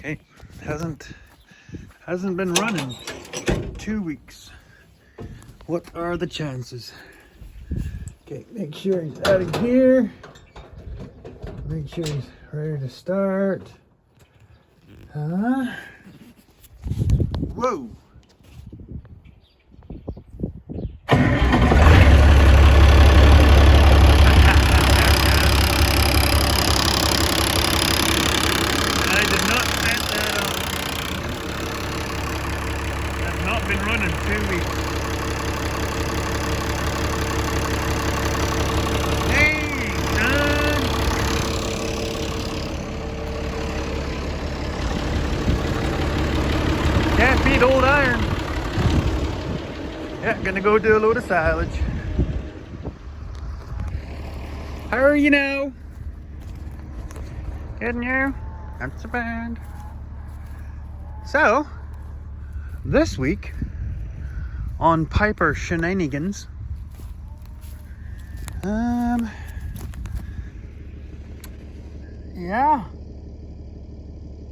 Okay, hasn't been running 2 weeks. What are the chances? Okay, make sure he's out of gear. Make sure he's ready to start. Whoa! Been running 2 weeks. Hey, son! 10 feet old iron. Yeah, gonna go do a load of silage. How are you now? Good, you? Not so bad. So, this week on Piper Shenanigans, yeah,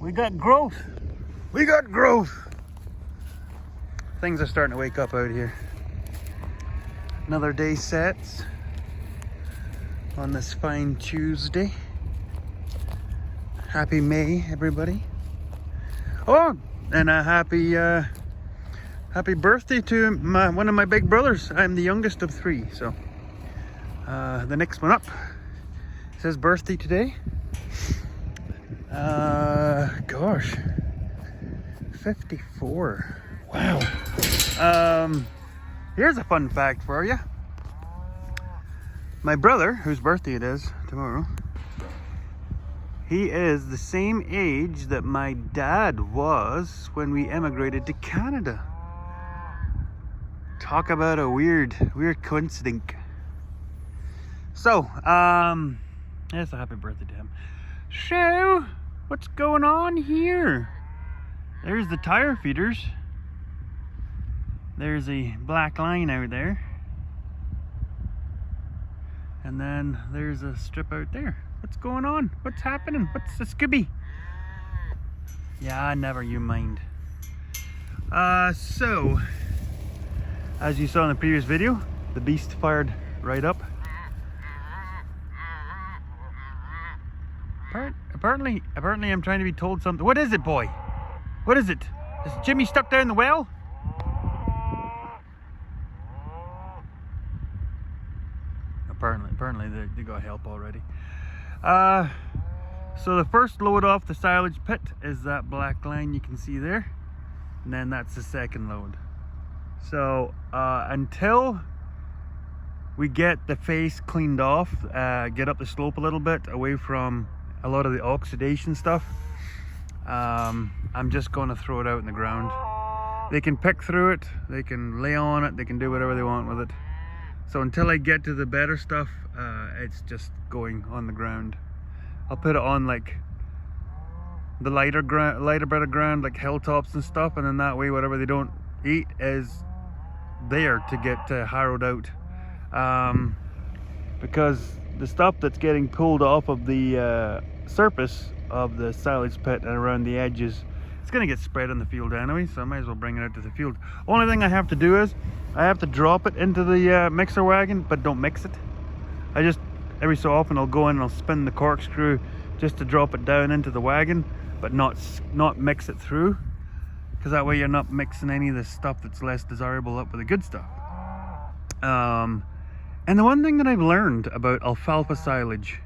we got growth. We got growth. Things are starting to wake up out here. Another day sets on this fine Tuesday. Happy May, everybody. Oh, and a happy birthday to one of my big brothers. I'm the youngest of 3, so the next one up. It says birthday today. Gosh, 54. Wow. Here's a fun fact for you. My brother, whose birthday it is tomorrow, he is the same age that my dad was when we emigrated to Canada. Talk about a weird coincidence. So, yes, a happy birthday to him. So, what's going on here? There's the tire feeders. There's a black line out there. And then there's a strip out there. What's going on? What's happening? What's the Scooby? Yeah, never you mind. So, as you saw in the previous video, the beast fired right up. Apparently I'm trying to be told something. What is it, boy? What is it? Is Jimmy stuck down the well? Apparently they got help already. So the first load off the silage pit is that black line you can see there, and then that's the second load. So until we get the face cleaned off, get up the slope a little bit away from a lot of the oxidation stuff, I'm just going to throw it out in the ground. They can pick through it, they can lay on it, they can do whatever they want with it. So until I get to the better stuff, it's just going on the ground. I'll put it on like the lighter bit of ground, like hilltops and stuff, and then that way whatever they don't eat is there to get harrowed out. Because the stuff that's getting pulled off of the surface of the silage pit and around the edges, it's going to get spread in the field anyway, so I might as well bring it out to the field. Only thing I have to do is I have to drop it into the mixer wagon, but don't mix it. I just, every so often I'll go in and I'll spin the corkscrew just to drop it down into the wagon, but not mix it through, because that way you're not mixing any of the stuff that's less desirable up with the good stuff. And the one thing that I've learned about alfalfa silage,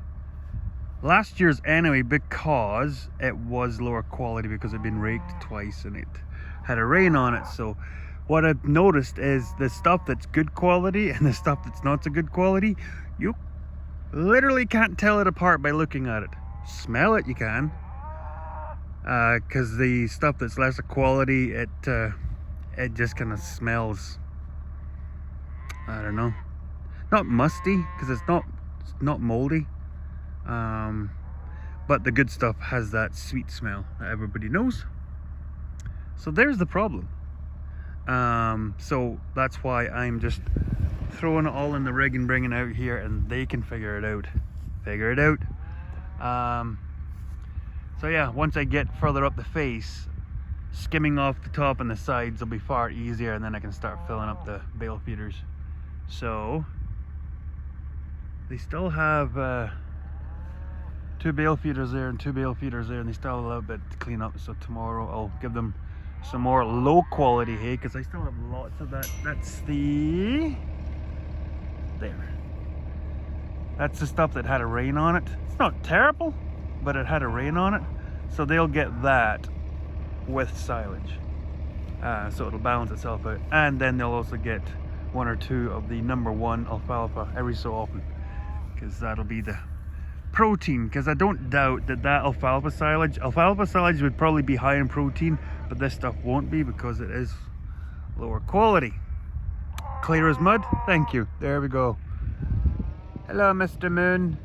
last year's anyway, because it was lower quality because it'd been raked twice and it had a rain on it, so what I've noticed is the stuff that's good quality and the stuff that's not so good quality, you literally can't tell it apart by looking at it. Smell it you can, because the stuff that's lesser quality, it just kind of smells, I don't know, not musty, because it's not moldy, but the good stuff has that sweet smell that everybody knows. So there's the problem. So that's why I'm just throwing it all in the rig and bringing it out here, and they can figure it out. So yeah, once I get further up the face, skimming off the top and the sides will be far easier, and then I can start filling up the bale feeders. So they still have 2 bale feeders there and 2 bale feeders there, and they still have a little bit to clean up. So tomorrow I'll give them some more low quality hay, because I still have lots of that. That's the that's the stuff that had a rain on it. It's not terrible, but it had a rain on it, so they'll get that with silage, so it'll balance itself out. And then they'll also get 1 or 2 of the #1 alfalfa every so often, because that'll be the protein. Because I don't doubt that alfalfa silage would probably be high in protein, but this stuff won't be, because it is lower quality. Clear as mud. Thank you. There we go. Hello, Mr. Moon.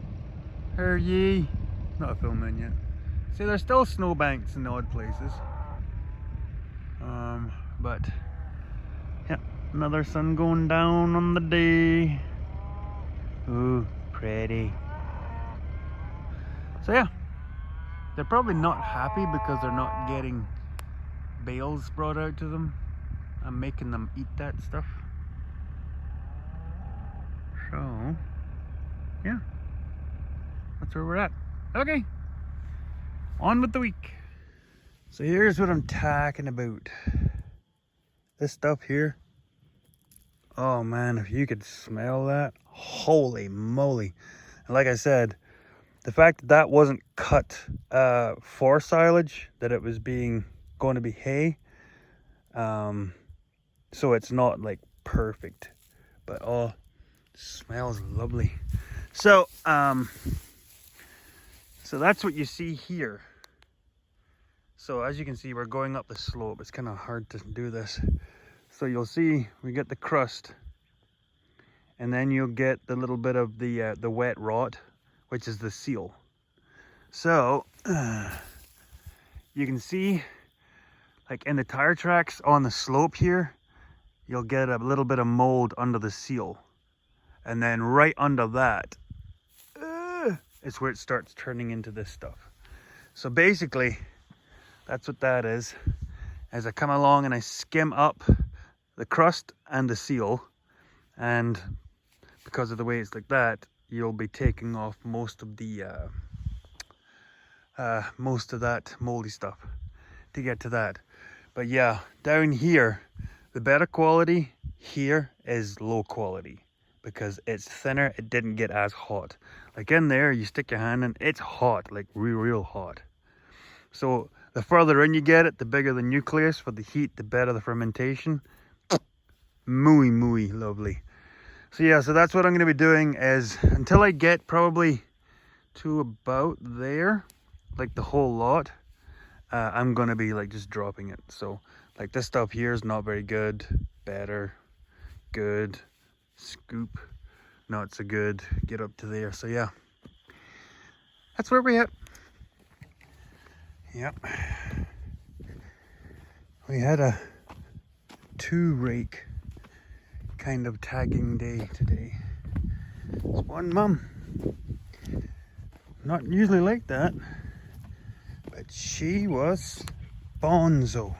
How are ye? Not a full moon yet. See, there's still snowbanks in odd places. But yeah, another sun going down on the day. Ooh, pretty. So yeah, they're probably not happy because they're not getting bales brought out to them. I'm making them eat that stuff. So yeah, that's where we're at. Okay, on with the week. So here's what I'm talking about. This stuff here, oh man, if you could smell that, holy moly. And like I said, the fact that that wasn't cut for silage, that it was going to be hay, so it's not like perfect, but oh, it smells lovely. So so that's what you see here. So as you can see, we're going up the slope. It's kind of hard to do this. So you'll see we get the crust, and then you'll get the little bit of the wet rot, which is the seal. So you can see, like in the tire tracks on the slope here, you'll get a little bit of mold under the seal, and then right under that is where it starts turning into this stuff. So basically, that's what that is. As I come along and I skim up the crust and the seal, and because of the way it's like that, you'll be taking off most of that moldy stuff to get to that. But yeah, down here, the better quality here is low quality, because it's thinner. It didn't get as hot. Like in there, you stick your hand in, it's hot, like real hot. So the further in you get it, the bigger the nucleus for the heat, the better the fermentation. Muy lovely. So yeah, so that's what I'm going to be doing, is until I get probably to about there, like the whole lot, I'm going to be like just dropping it. So like this stuff here is not very good, better, good, scoop, not so good, get up to there. So yeah, that's where we're at. Yep, we had a 2 rake kind of tagging day today. It's one mum, not usually like that, but she was bonzo.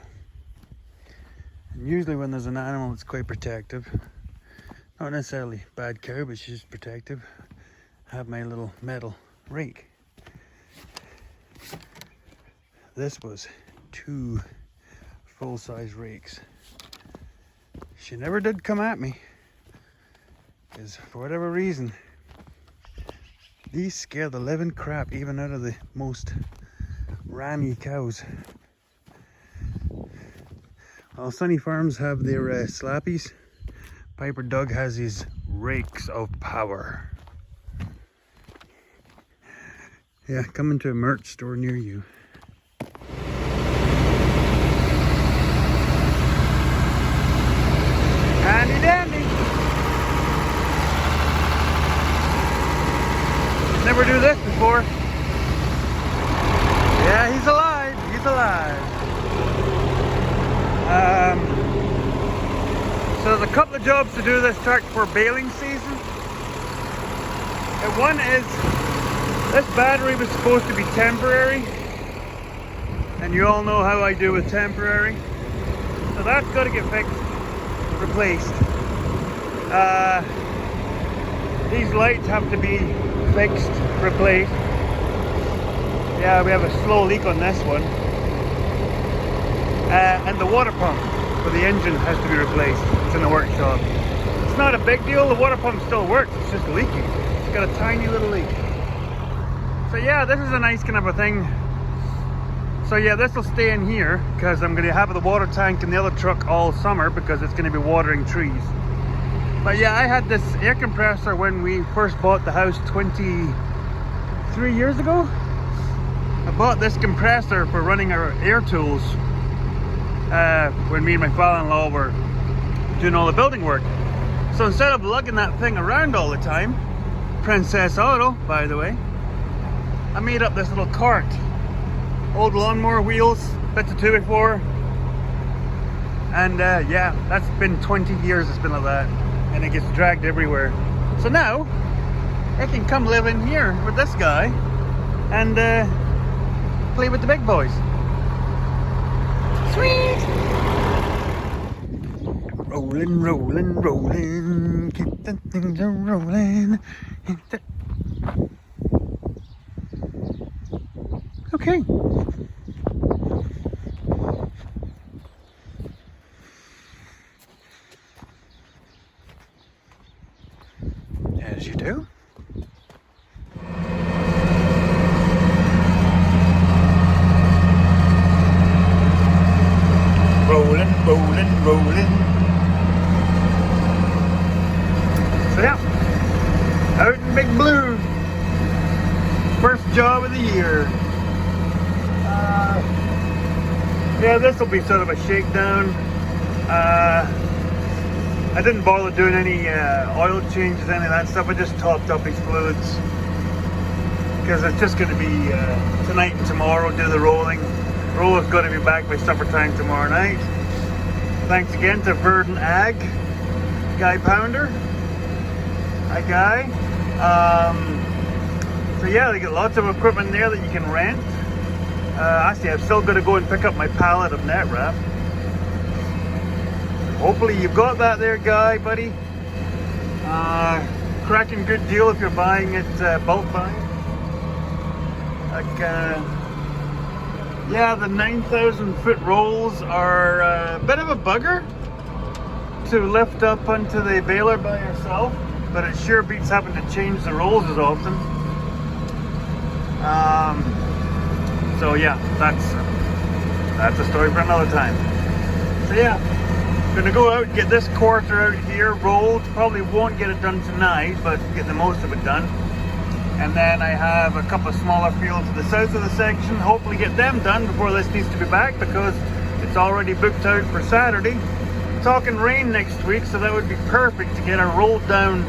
And usually when there's an animal that's quite protective, not necessarily bad cow, but she's protective, I have my little metal rake. This was 2 full-size rakes. She never did come at me, because for whatever reason, these scare the living crap even out of the most rammy cows. Well, Sunny Farms have their slappies. Piper Doug has his rakes of power. Yeah, coming to a merch store near you. Handy dandy. Never do this before. Yeah, he's alive. He's alive. So there's a couple of jobs to do this truck for baling season. And one is, this battery was supposed to be temporary, and you all know how I do with temporary. So that's got to get fixed, replaced. These lights have to be fixed, replaced. Yeah, we have a slow leak on this one. And the water pump for the engine has to be replaced. It's in the workshop. It's not a big deal, the water pump still works, it's just leaking. It's got a tiny little leak. So yeah, this is a nice kind of a thing. So yeah, this will stay in here because I'm going to have the water tank in the other truck all summer because it's going to be watering trees. But yeah, I had this air compressor when we first bought the house 23 years ago. I bought this compressor for running our air tools when me and my father-in-law were doing all the building work. So instead of lugging that thing around all the time, Princess Auto, by the way, I made up this little cart. Old lawnmower wheels, bits of 2x4. And yeah, that's been 20 years it's been like that. And it gets dragged everywhere. So now, I can come live in here with this guy and play with the big boys. Sweet! Rollin', rollin', rollin', keep the things a rollin'. Okay. As you do. Rollin', rollin', rollin'. So yeah, out in Big Blue. First job of the year. Yeah, this will be sort of a shakedown. I didn't bother doing any oil changes, any of that stuff. I just topped up his fluids because it's just going to be tonight and tomorrow. Do the rolling. Roller's going to be back by supper time tomorrow night. Thanks again to Verdun Ag, Guy Pounder. Hi, Guy. So yeah, they get lots of equipment there that you can rent. Actually, I've still got to go and pick up my pallet of net wrap. Hopefully you've got that there, Guy, buddy. Cracking good deal if you're buying it bulk buying. Like, yeah, the 9,000 foot rolls are a bit of a bugger to lift up onto the baler by yourself, but it sure beats having to change the rolls as often. So yeah, that's a story for another time. So yeah, gonna go out and get this quarter out here rolled. Probably won't get it done tonight, but get the most of it done. And then I have a couple of smaller fields to the south of the section. Hopefully get them done before this needs to be back because it's already booked out for Saturday. Talking rain next week, so that would be perfect to get her rolled down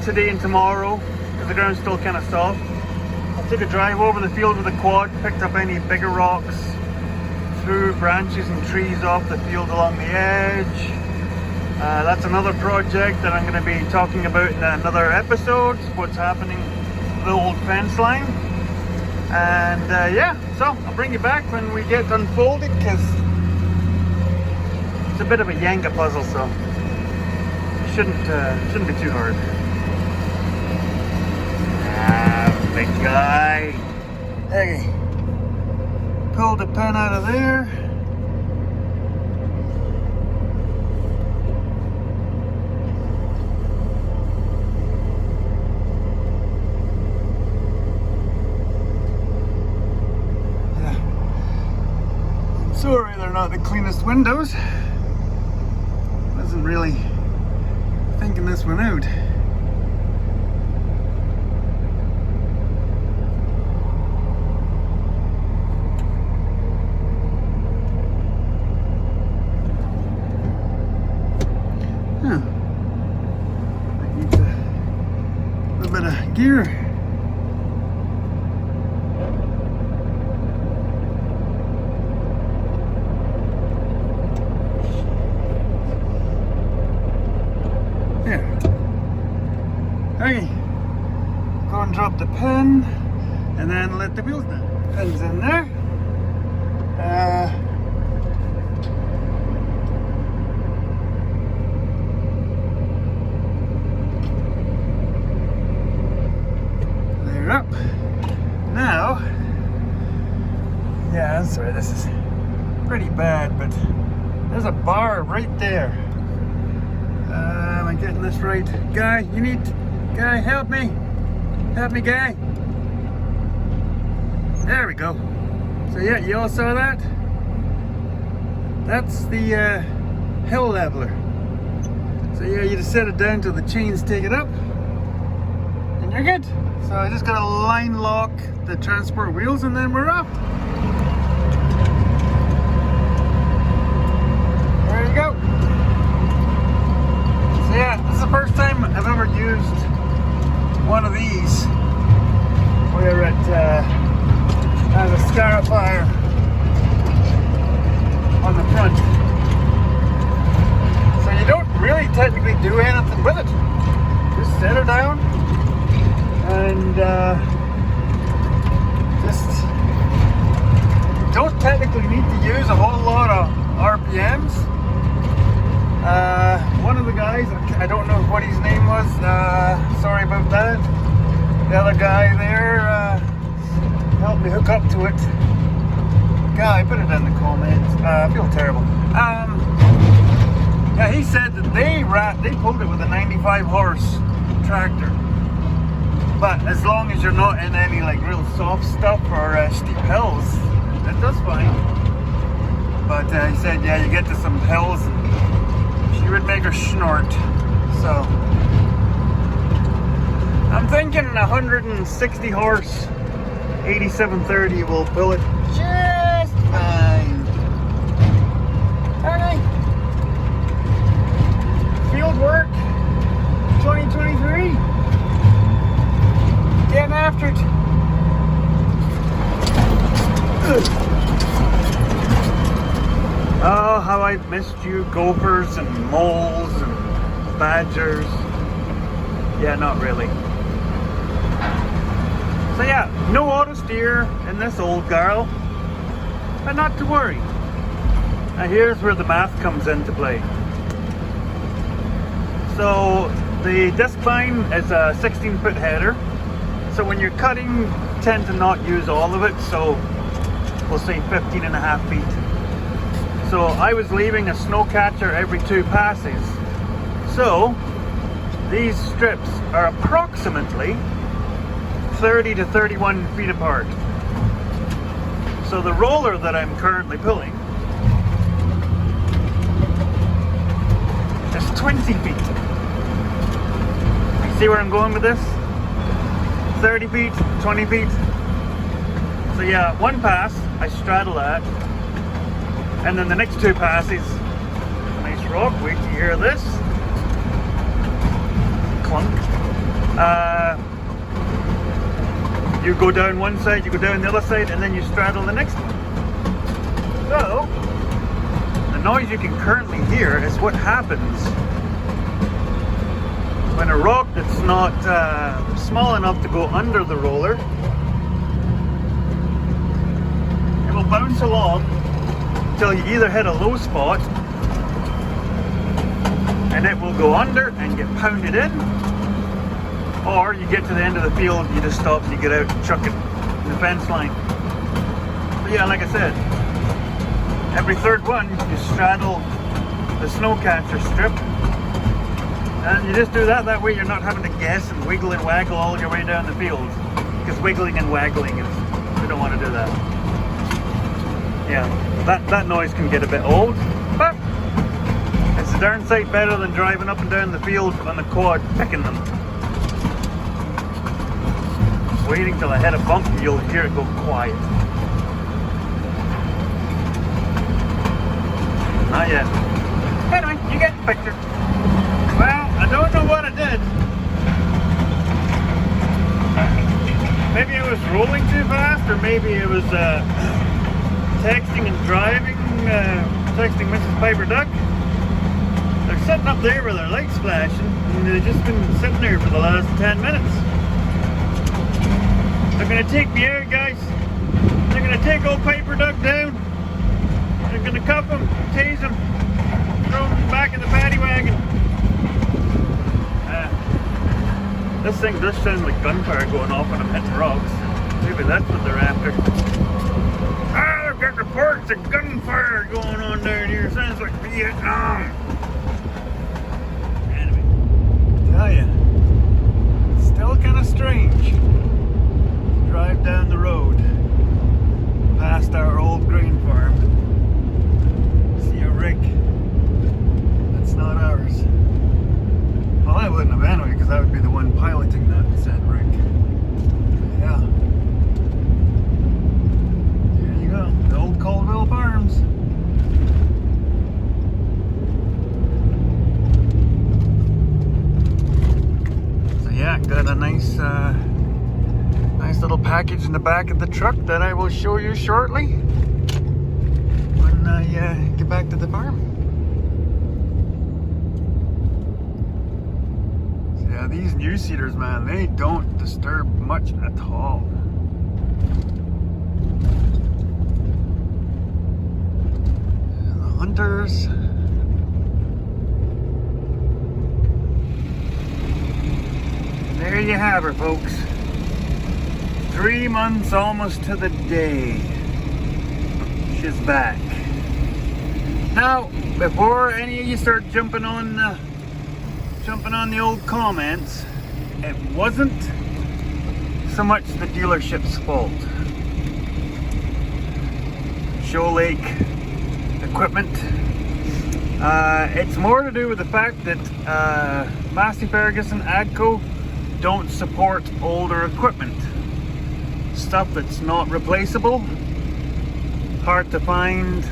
today and tomorrow because the ground's still kind of soft. I'll take a drive over the field with the quad, picked up any bigger rocks, threw branches and trees off the field along the edge. That's another project that I'm going to be talking about in another episode, what's happening with the old fence line. And yeah, so I'll bring you back when we get unfolded because it's a bit of a Jenga puzzle, so it shouldn't be too hard. Big guy. Okay. Pull the pen out of there. Yeah. I'm sorry they're not the cleanest windows. Wasn't really thinking this one out. Gear. Yeah. Okay. Go and drop the pin and then let the wheels down. Pin's in there. sorry, this is pretty bad, but there's a bar right there. Am I getting this right? Guy, guy, help me. Help me, guy. There we go. So yeah, you all saw that? That's the hill leveler. So yeah, you just set it down till the chains take it up, and you're good. So I just gotta line lock the transport wheels, and then we're off. There you go. So yeah, this is the first time I've ever used one of these. Where it has a scarifier on the front. So you don't really technically do anything with it. Just set her down and just don't technically need to use a whole lot of RPMs. One of the guys, I don't know what his name was, sorry about that. The other guy there helped me hook up to it. Guy, put it in the comments. I feel terrible. Yeah, he said that they pulled it with a 95 horse tractor. But as long as you're not in any like real soft stuff or steep hills, it does fine. But he said, yeah, you get to some hills and she would make her snort. So I'm thinking 160 horse 8730 will pull it just fine. Okay. Field work 2023. Getting after it. Oh, how I've missed you, gophers and moles and badgers. Yeah, not really. So yeah, no auto steer in this old girl, but not to worry. Now here's where the math comes into play. So the disc line is a 16-foot header. So when you're cutting, tend to not use all of it. So we'll say 15.5 feet. So I was leaving a snow catcher every 2 passes. So these strips are approximately 30 to 31 feet apart. So the roller that I'm currently pulling is 20 feet. See where I'm going with this? 30 feet, 20 feet. So yeah, one pass, I straddle that. And then the next 2 passes, nice rock, wait till you hear this. Clunk. You go down one side, you go down the other side, and then you straddle the next one. So, the noise you can currently hear is what happens when a rock that's not small enough to go under the roller, it will bounce along until you either hit a low spot and it will go under and get pounded in, or you get to the end of the field, you just stop and you get out and chuck it in the fence line. But yeah, like I said, every third one you straddle the snow catcher strip, and you just do that way you're not having to guess and wiggle and waggle all your way down the field, because wiggling and waggling is, we don't want to do that. Yeah, that noise can get a bit old, but it's a darn sight better than driving up and down the field on the quad picking them. Waiting till I hit a bump, you'll hear it go quiet. Not yet. Anyway, you get the picture. Well, I don't know what I did. Maybe I was rolling too fast, or maybe it was texting and driving, texting Mrs. Piper Duck. They're sitting up there with their lights flashing, and they've just been sitting there for the last 10 minutes. They're gonna take me out, guys. They're gonna take old Piper Duck down. They're gonna cuff him, tase him, throw him back in the paddy wagon. This thing does sound like gunfire going off when I'm hitting rocks. Maybe that's what they're after. Ah, they're going down here. Sounds like Vietnam. Anyway, I tell ya, it's still kind of strange to drive down the road past our old grain farm. See a rig that's not ours. Well, I wouldn't have anyway, because I would be the one piloting that said rig. Yeah. There you go. The old Colville Farms. So yeah, got a nice little package in the back of the truck that I will show you shortly when I get back to the farm. So yeah, these new seeders, man, they don't disturb much at all. The hunters. There you have her, folks. 3 months almost to the day. She's back. Now, before any of you start jumping on the old comments, it wasn't so much the dealership's fault. Show Lake equipment. It's more to do with the fact that Massey Ferguson AGCO don't support older equipment. Stuff that's not replaceable, hard to find,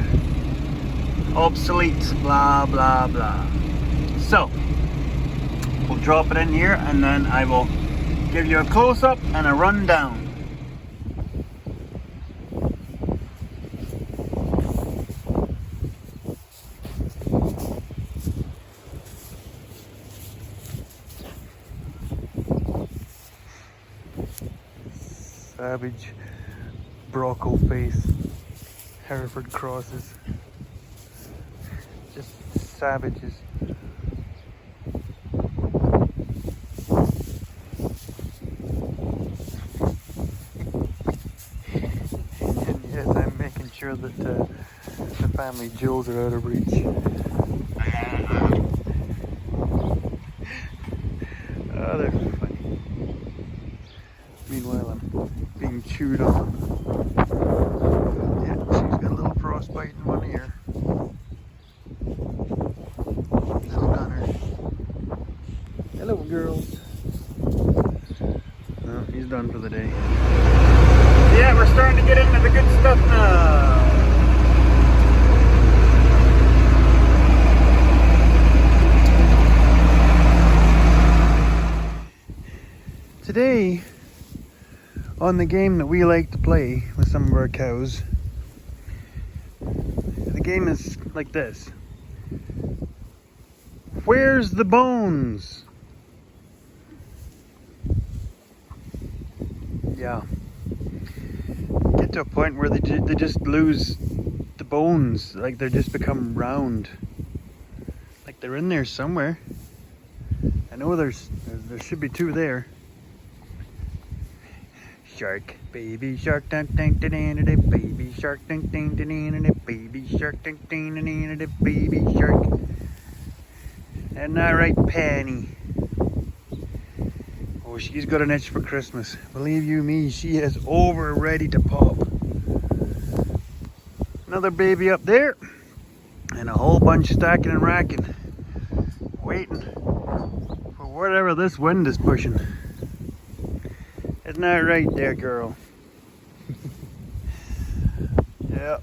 obsolete, blah blah blah. So we'll drop it in here and then I will give you a close-up and a rundown. Savage Bronco face, Hereford crosses, just savages. And yes, I'm making sure that the family jewels are out of reach. Oh, they're funny. Meanwhile, I'm being chewed on. Yeah, she's got a little frostbite in one ear. Little gunner. Hello, girls. Oh, he's done for the day. Yeah, we're starting to get into the good stuff now. Today, on the game that we like to play with some of our cows, the game is like this. Where's the bones? Yeah. Get to a point where they just lose the bones, like they just become round. Like they're in there somewhere. I know there should be two there. Shark, baby shark, dun dun dun dun dun, baby shark, dun dun dun dun dun, baby shark, dun dun dun dun dun, baby shark. Isn't that right, Penny? Oh, she's got an itch for Christmas. Believe you me, she is over ready to pop. Another baby up there, and a whole bunch stacking and racking, waiting for whatever this wind is pushing. Isn't that right there, girl? Yeah.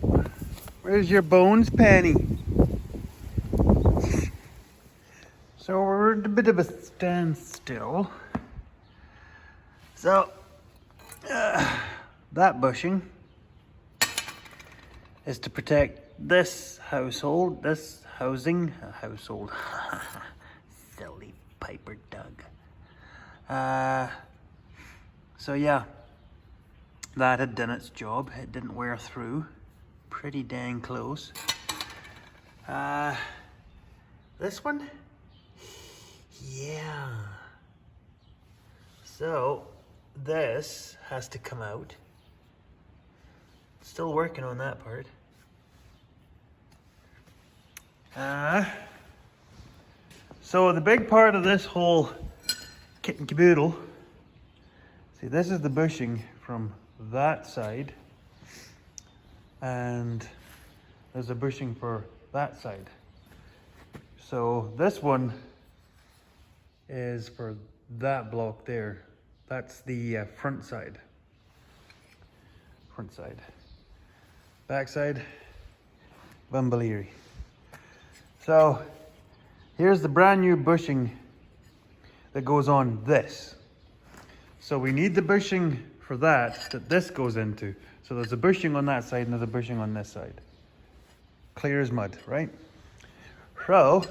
Where's your bones, Penny? So we're at a bit of a standstill. So, that bushing is to protect this household, this household. Silly Piper Doug. So yeah, that had done its job. It didn't wear through. Pretty dang close. This one? Yeah. So this has to come out. Still working on that part. So the big part of this whole kit and caboodle, see, this is the bushing from that side, and there's a bushing for that side. So this one is for that block there. That's the front side. Front side. Back side, Bumbaliri. So here's the brand new bushing that goes on this. So we need the bushing for that this goes into. So there's a bushing on that side and there's a bushing on this side. Clear as mud, right? So,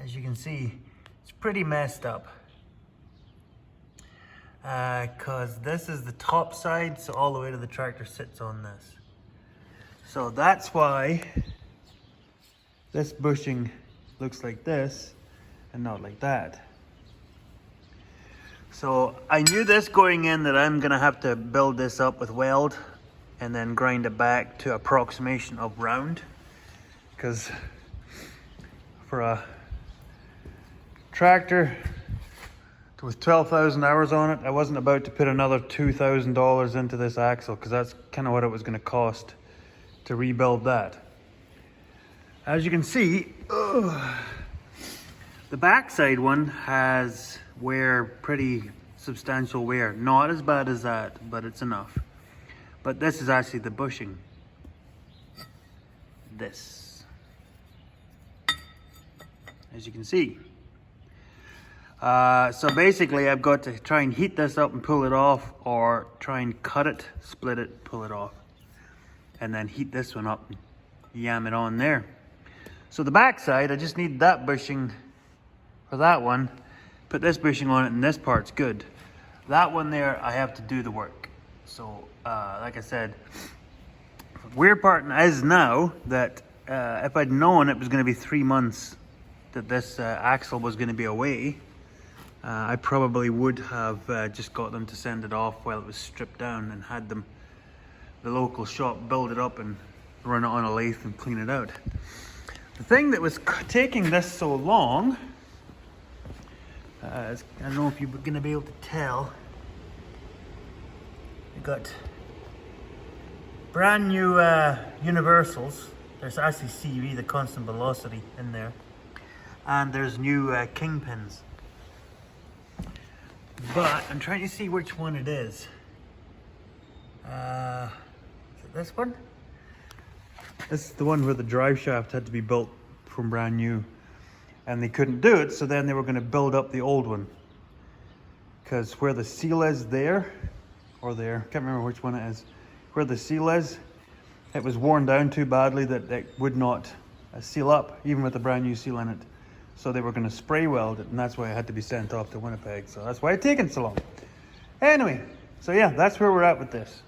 as you can see, it's pretty messed up. Because this is the top side, so all the way to the tractor sits on this. So that's why this bushing looks like this and not like that. So I knew this going in that I'm gonna have to build this up with weld and then grind it back to approximation of round, because for a tractor with 12,000 hours on it, I wasn't about to put another $2,000 into this axle, because that's kind of what it was going to cost to rebuild that. As you can see, the backside one has wear, pretty substantial wear. Not as bad as that, but it's enough. But this is actually the bushing. This. As you can see. So basically I've got to try and heat this up and pull it off, or try and cut it, split it, pull it off. And then heat this one up and yam it on there. So the back side, I just need that bushing for that one. Put this bushing on it and this part's good. That one there, I have to do the work. So like I said, weird part is now that if I'd known it was going to be 3 months that this axle was going to be away, I probably would have just got them to send it off while it was stripped down and had them, the local shop, build it up and run it on a lathe and clean it out. The thing that was taking this so long, I don't know if you're going to be able to tell, we got brand new universals. There's actually CV, the constant velocity, in there, and there's new kingpins. But I'm trying to see which one it is. Is it this one? This is the one where the drive shaft had to be built from brand new, and they couldn't do it, so then they were going to build up the old one. Because where the seal is there, or there, can't remember which one it is, where the seal is, it was worn down too badly that it would not seal up, even with the brand new seal in it. So they were going to spray weld it, and that's why it had to be sent off to Winnipeg. So that's why it's taken so long. Anyway, so yeah, that's where we're at with this.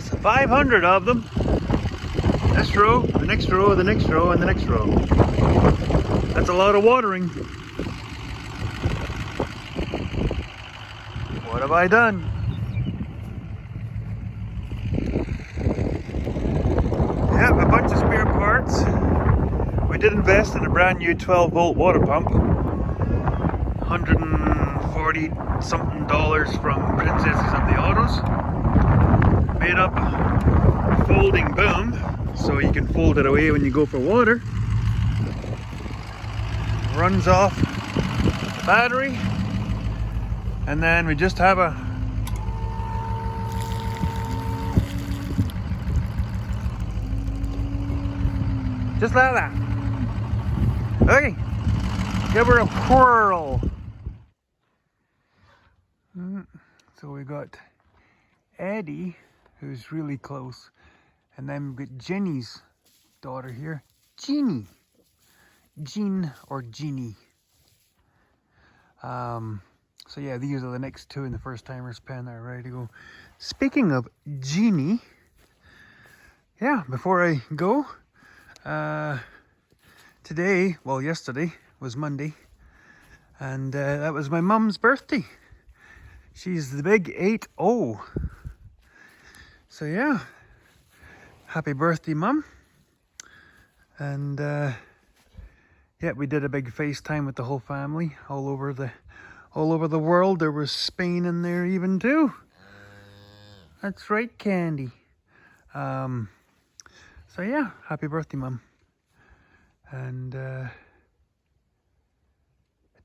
So 500 of them. This row, the next row, the next row, and the next row. That's a lot of watering. What have I done? Yep, a bunch of spare parts. We did invest in a brand new 12-volt water pump. $140 something from Princesses of the Autos. Made up a folding boom, so you can fold it away when you go for water. Runs off the battery, and then we just have a just like that. Okay, give her a whirl. So we got Eddie, who's really close, and then we've got Jenny's daughter here, Jeannie. Jean or Jeannie. So yeah, these are the next two in the first timers pen that are ready to go. Speaking of Genie, yeah, before I go, today, well yesterday was Monday, and that was my mum's birthday. She's the big 8-0. So yeah, happy birthday, Mum. And yeah, we did a big FaceTime with the whole family all over the world. There was Spain in there even too. That's right, Candy. So yeah, happy birthday, Mum. And I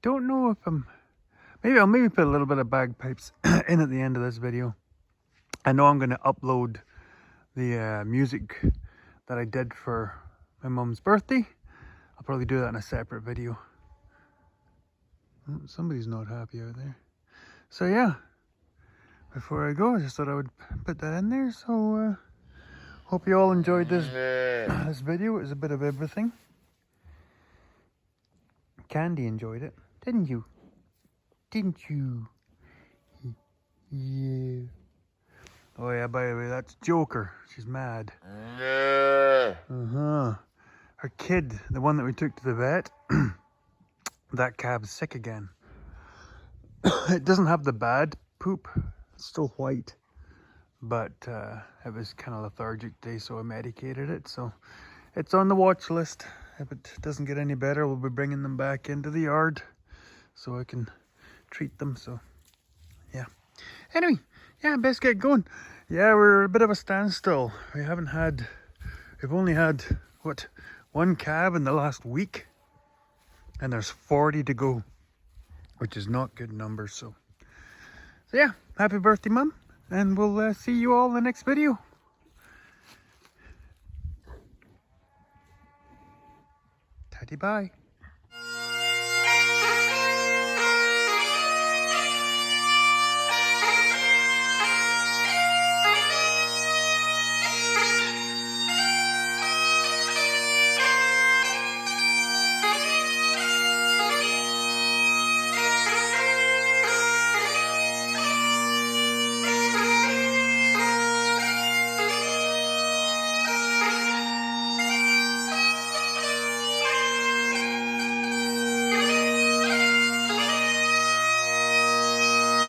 don't know if I'll maybe put a little bit of bagpipes in at the end of this video. I know I'm going to upload the music that I did for my mum's birthday. I'll probably do that in a separate video. Oh, somebody's not happy out there. So yeah, before I go, I just thought I would put that in there. So hope you all enjoyed this video. It was a bit of everything. Candy enjoyed it, didn't you? Didn't you? Yeah. Oh yeah, by the way, that's Joker. She's mad. Uh-huh. Her kid, the one that we took to the vet, that cab's sick again. It doesn't have the bad poop. It's still white. But it was kind of lethargic today, so I medicated it. So it's on the watch list. If it doesn't get any better, we'll be bringing them back into the yard so I can treat them. So yeah. Anyway, yeah, best get going. Yeah, we're a bit of a standstill. We've only had, what, one calf in the last week, and there's 40 to go, which is not good numbers. So yeah, happy birthday, Mum, and we'll see you all in the next video. Tatty bye.